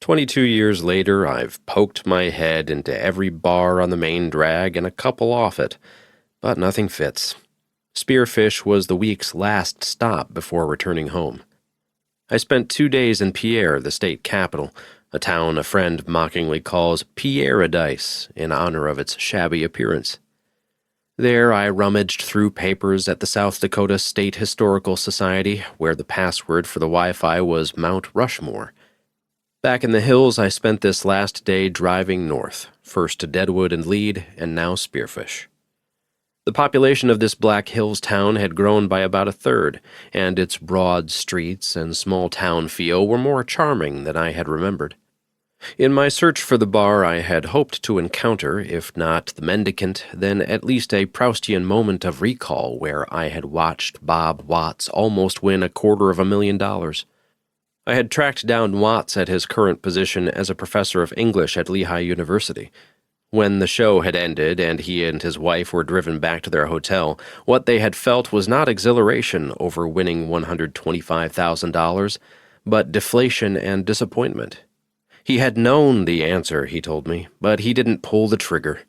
22 years later, I've poked my head into every bar on the main drag and a couple off it, but nothing fits. Spearfish was the week's last stop before returning home. I spent 2 days in Pierre, the state capital, a town a friend mockingly calls Pierre-a-Dice in honor of its shabby appearance. There I rummaged through papers at the South Dakota State Historical Society, where the password for the Wi-Fi was Mount Rushmore. Back in the hills, I spent this last day driving north, first to Deadwood and Lead, and now Spearfish. The population of this Black Hills town had grown by about a third, and its broad streets and small town feel were more charming than I had remembered. In my search for the bar I had hoped to encounter, if not the mendicant, then at least a Proustian moment of recall where I had watched Bob Watts almost win $250,000. I had tracked down Watts at his current position as a professor of English at Lehigh University. When the show had ended and he and his wife were driven back to their hotel, what they had felt was not exhilaration over winning $125,000, but deflation and disappointment. He had known the answer, he told me, but he didn't pull the trigger.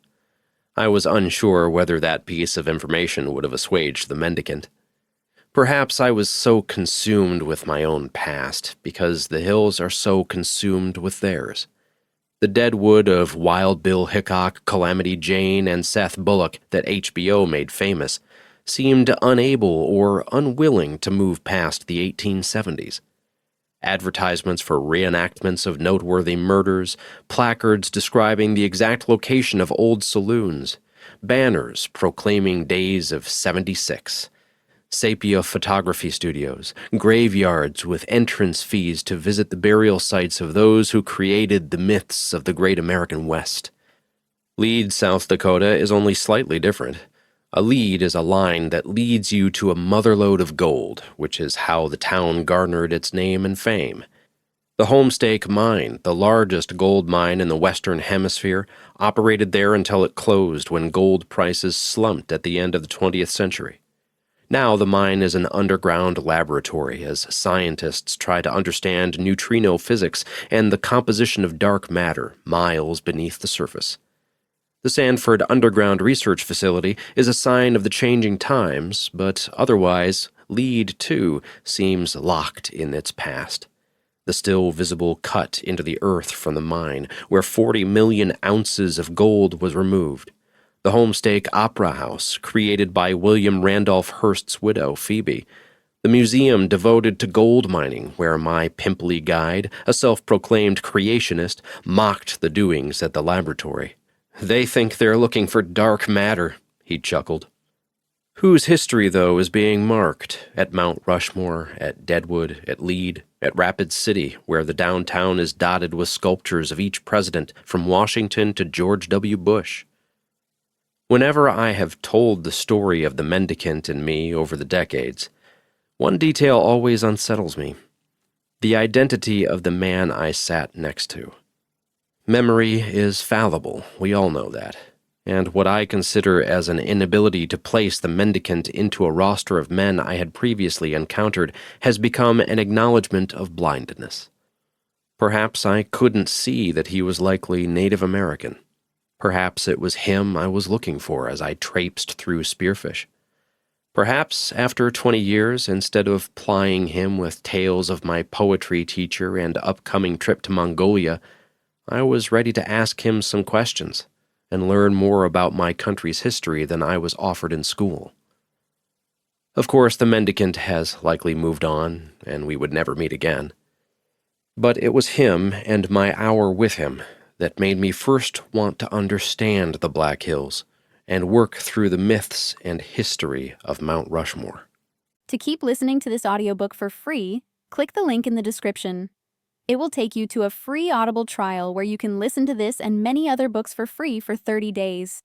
I was unsure whether that piece of information would have assuaged the mendicant. Perhaps I was so consumed with my own past, because the hills are so consumed with theirs. The deadwood of Wild Bill Hickok, Calamity Jane, and Seth Bullock that HBO made famous seemed unable or unwilling to move past the 1870s. Advertisements for reenactments of noteworthy murders, placards describing the exact location of old saloons, banners proclaiming days of '76, sepia photography studios, graveyards with entrance fees to visit the burial sites of those who created the myths of the great American West. Lead, South Dakota is only slightly different. A lead is a line that leads you to a motherlode of gold, which is how the town garnered its name and fame. The Homestake Mine, the largest gold mine in the Western Hemisphere, operated there until it closed when gold prices slumped at the end of the 20th century. Now the mine is an underground laboratory as scientists try to understand neutrino physics and the composition of dark matter miles beneath the surface. The Sanford Underground Research Facility is a sign of the changing times, but otherwise, Lead, too, seems locked in its past. The still visible cut into the earth from the mine, where 40 million ounces of gold was removed. The Homestake Opera House, created by William Randolph Hearst's widow, Phoebe. The museum devoted to gold mining, where my pimply guide, a self-proclaimed creationist, mocked the doings at the laboratory. They think they're looking for dark matter, he chuckled. Whose history, though, is being marked at Mount Rushmore, at Deadwood, at Lead, at Rapid City, where the downtown is dotted with sculptures of each president from Washington to George W. Bush? Whenever I have told the story of the mendicant in me over the decades, one detail always unsettles me: the identity of the man I sat next to. Memory is fallible, we all know that, and what I consider as an inability to place the mendicant into a roster of men I had previously encountered has become an acknowledgment of blindness. Perhaps I couldn't see that he was likely Native American. Perhaps it was him I was looking for as I traipsed through Spearfish. Perhaps, after 20 years, instead of plying him with tales of my poetry teacher and upcoming trip to Mongolia, I was ready to ask him some questions and learn more about my country's history than I was offered in school. Of course, the mendicant has likely moved on, and we would never meet again. But it was him and my hour with him that made me first want to understand the Black Hills and work through the myths and history of Mount Rushmore. To keep listening to this audiobook for free, click the link in the description. It will take you to a free Audible trial where you can listen to this and many other books for free for 30 days.